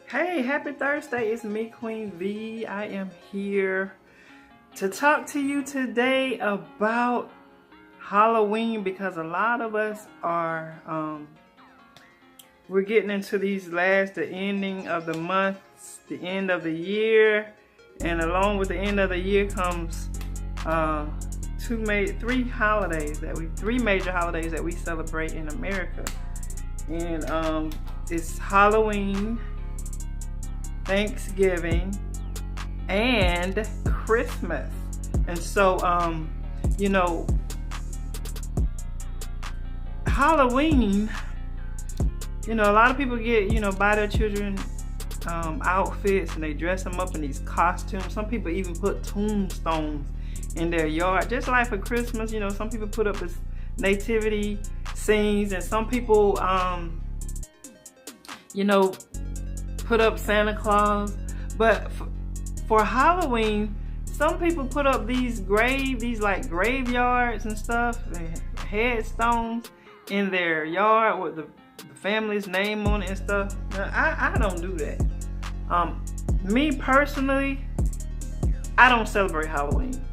Hey, happy Thursday. It's me, Queen V. I am here to talk to you today about Halloween because a lot of us are, we're getting into the ending of the months, the end of the year, and along with the end of the year comes three major holidays that we celebrate in America. And it's Halloween, Thanksgiving, and Christmas. And so Halloween, a lot of people get, buy their children outfits and they dress them up in these costumes. Some people even put tombstones in their yard, just like for Christmas. Some people put up this nativity scenes, and some people put up Santa Claus. But for Halloween, some people put up these graveyards and stuff, and headstones in their yard with the family's name on it and stuff. Now, I don't do that. Me personally, I don't celebrate Halloween.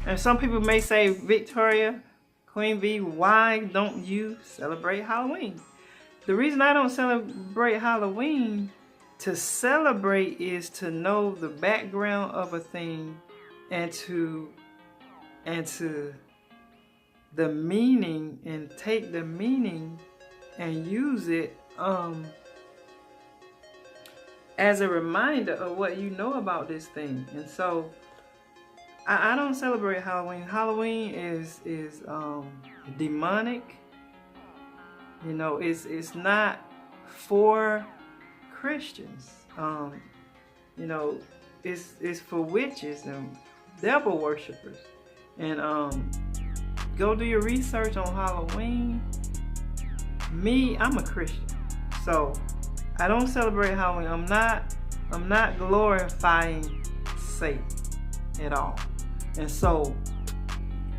And some people may say, Victoria, Queen V, why don't you celebrate Halloween? The reason I don't celebrate Halloween, to celebrate is to know the background of a thing and to the meaning, and take the meaning and use it as a reminder of what you know about this thing. And so I don't celebrate Halloween. Halloween is demonic. It's not for Christians. It's for witches and devil worshippers. And go do your research on Halloween. Me, I'm a Christian, so I don't celebrate Halloween. I'm not glorifying Satan at all. And so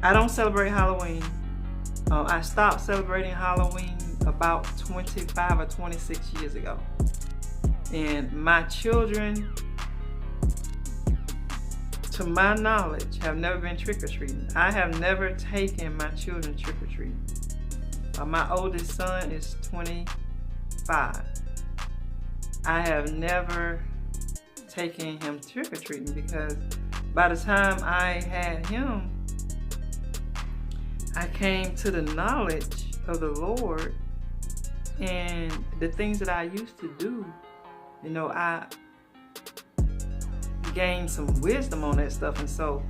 I don't celebrate Halloween. I stopped celebrating Halloween about 25 or 26 years ago. And my children, to my knowledge, have never been trick-or-treating. I have never taken my children trick-or-treating. My oldest son is 25. I have never taken him trick-or-treating because by the time I had him, I came to the knowledge of the Lord, and the things that I used to do, I gained some wisdom on that stuff, and so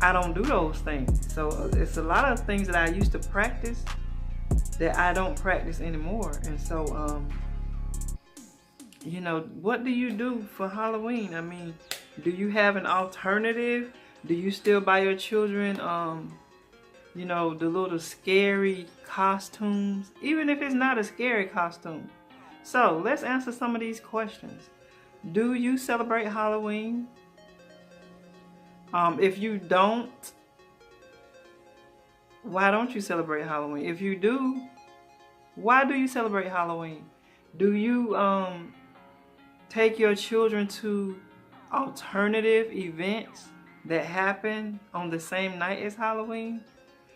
I don't do those things. So it's a lot of things that I used to practice that I don't practice anymore. And so what do you do for Halloween? I mean, do you have an alternative? Do you still buy your children the little scary costumes, even if it's not a scary costume? So let's answer some of these questions. Do you celebrate Halloween? If you don't, why don't you celebrate Halloween? If you do, why do you celebrate Halloween? Do you take your children to alternative events that happen on the same night as Halloween?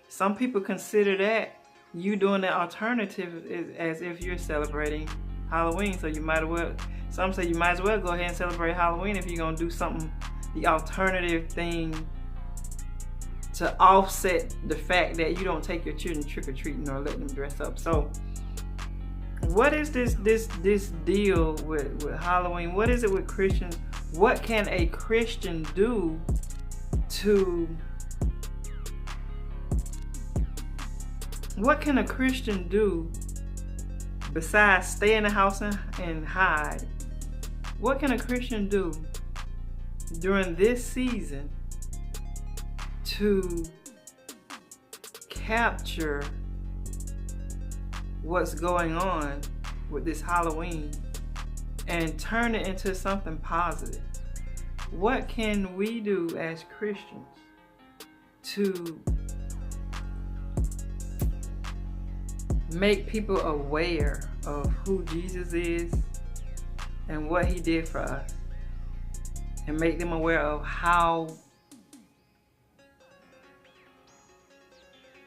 Some people consider that you doing the alternative as if you're celebrating Halloween. So some say you might as well go ahead and celebrate Halloween if you're going to do something, the alternative thing, to offset the fact that you don't take your children trick-or-treating or let them dress up. So what is this deal with Halloween? What is it with Christians? What can a Christian do besides stay in the house and hide? What can a Christian do during this season to capture what's going on with this Halloween and turn it into something positive? What can we do as Christians to make people aware of who Jesus is and what he did for us, and make them aware of how,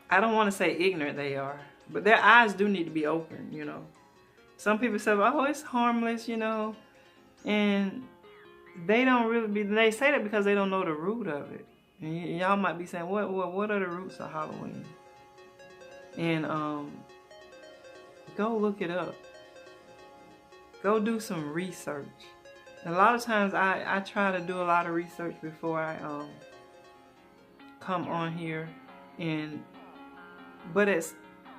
I don't want to say ignorant they are, but their eyes do need to be open, you know. Some people say, oh, it's harmless, you know, and they don't really be, they say that because they don't know the root of it. And y'all might be saying, what are the roots of Halloween? And go look it up. Go do some research. A lot of times I try to do a lot of research before I come on here, but it's,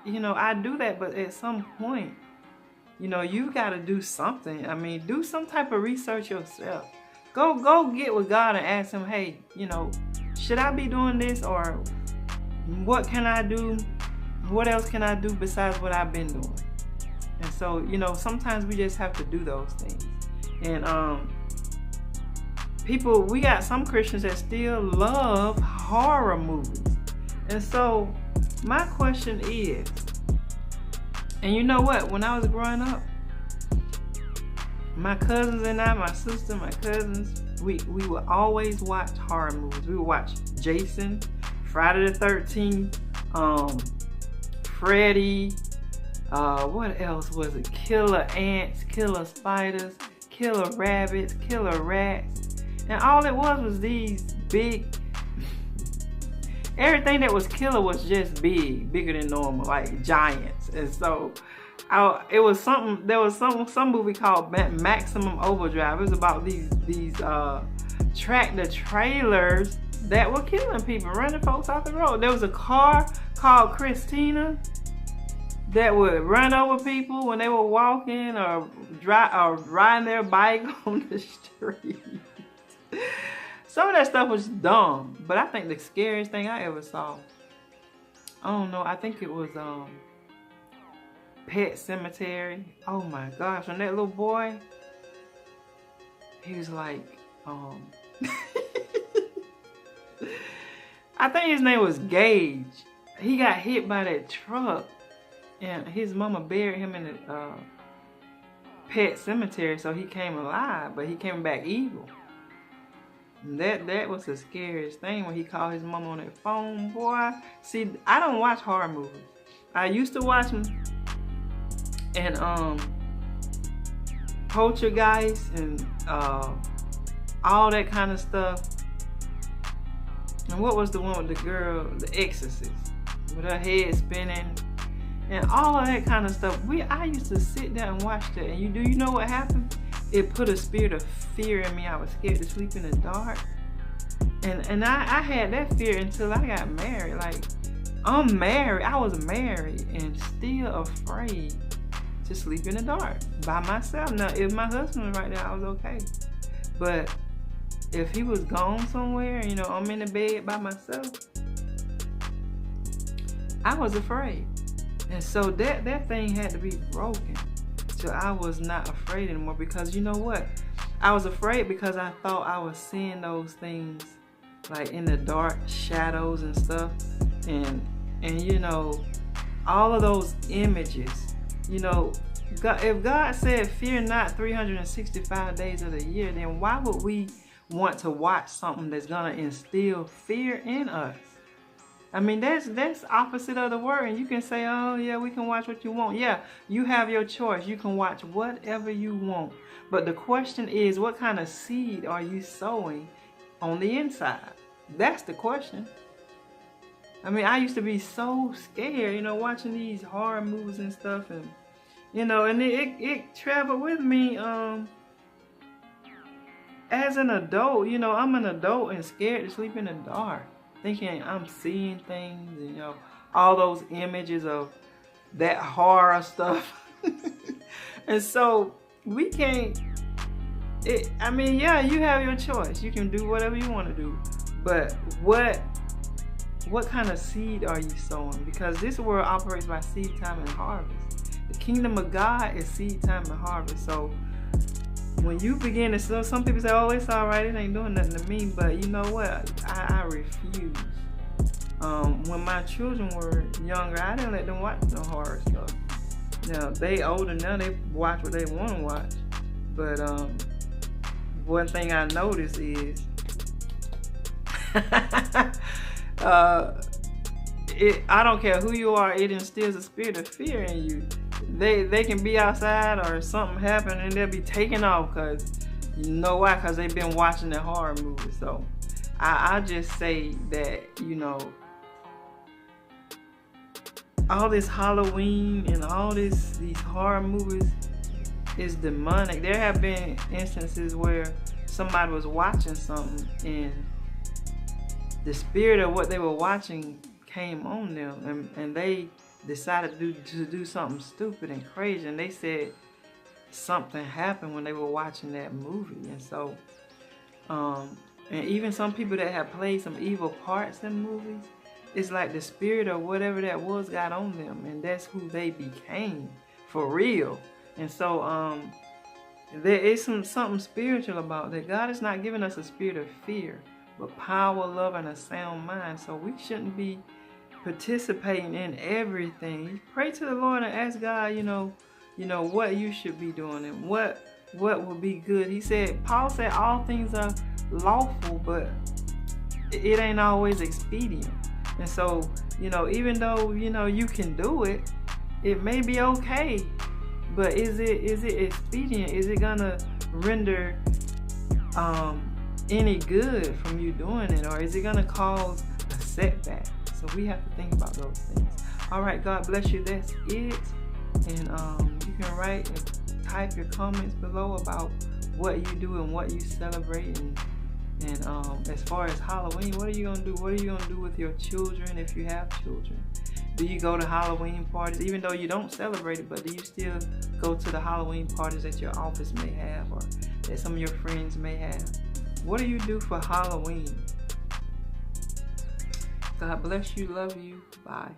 you know, I do that, but at some point, you know, you got to do something. I mean, do some type of research yourself. Go get with God and ask him, hey, you know, should I be doing this, or what can I do? What else can I do besides what I've been doing? And so, you know, sometimes we just have to do those things. And we got some Christians that still love horror movies. And so my question is, and you know what, when I was growing up, my cousins and I, my sister, my cousins, we would always watch horror movies. We would watch Jason, Friday the 13th, Freddy, what else was it? Killer ants, killer spiders, killer rabbits, killer rats. And all it was these big, everything that was killer was just bigger than normal, like giants. And so it was something, there was some movie called Maximum Overdrive. It was about these tractor trailers that were killing people, running folks off the road. There was a car called Christina that would run over people when they were walking or riding their bike on the street. Some of that stuff was dumb, but I think the scariest thing I ever saw, I don't know, I think it was Pet Cemetery. Oh my gosh, when that little boy, he was like, I think his name was Gage. He got hit by that truck, and his mama buried him in the Pet Cemetery, so he came alive, but he came back evil. And that was the scariest thing when he called his mama on that phone, boy. See, I don't watch horror movies. I used to watch them, and Poltergeist and all that kind of stuff. And what was the one with the girl, The Exorcist, with her head spinning and all of that kind of stuff? I used to sit there and watch that, and you know what happened? It put a spirit of fear in me. I was scared to sleep in the dark, and I had that fear until I got married. Like, I'm married, I was married, and still afraid to sleep in the dark by myself. Now, if my husband was right there, I was okay, but if he was gone somewhere, you know, I'm in the bed by myself, I was afraid. And so that thing had to be broken till I was not afraid anymore. Because you know what? I was afraid because I thought I was seeing those things like in the dark shadows and stuff. And you know, all of those images, you know, if God said fear not 365 days of the year, then why would we want to watch something that's gonna instill fear in us? I mean, that's opposite of the word. And you can say, oh yeah, we can watch what you want. Yeah, you have your choice. You can watch whatever you want. But the question is, what kind of seed are you sowing on the inside? That's the question. I mean, I used to be so scared, you know, watching these horror movies and stuff, and you know, and it traveled with me as an adult. You know, I'm an adult and scared to sleep in the dark, thinking I'm seeing things, and, you know, all those images of that horror stuff. And so we can't, I mean, yeah, you have your choice. You can do whatever you want to do. But what kind of seed are you sowing? Because this world operates by seed time and harvest. The kingdom of God is seed time and harvest. So when you begin to sow, some people say, oh, it's all right, it ain't doing nothing to me. But you know what? I refuse. When my children were younger, I didn't let them watch no horror stuff. Now they older now, they watch what they want to watch. But one thing I noticed is I don't care who you are, it instills a spirit of fear in you. They can be outside or something happen and they'll be taking off because you know why? Because they've been watching the horror movies. So I just say that, you know, all this Halloween and all these horror movies is demonic. There have been instances where somebody was watching something and the spirit of what they were watching came on them, and they decided to do something stupid and crazy, and they said something happened when they were watching that movie. And so and even some people that have played some evil parts in movies, it's like the spirit of whatever that was got on them, and that's who they became for real. And so there is something spiritual about that. God is not giving us a spirit of fear, but power, love, and a sound mind. So we shouldn't be participating in everything. Pray to the Lord and ask God, you know what you should be doing and what will be good. Paul said all things are lawful, but it ain't always expedient. And so, even though, you can do it, it may be okay, but is it expedient? Is it gonna render any good from you doing it, or is it gonna cause a setback? So we have to think about those things. All right, God bless you. That's it. And you can write and type your comments below about what you do and what you celebrate. And as far as Halloween, what are you gonna do? What are you gonna do with your children if you have children? Do you go to Halloween parties, even though you don't celebrate it, but do you still go to the Halloween parties that your office may have or that some of your friends may have? What do you do for Halloween? God bless you. Love you. Bye.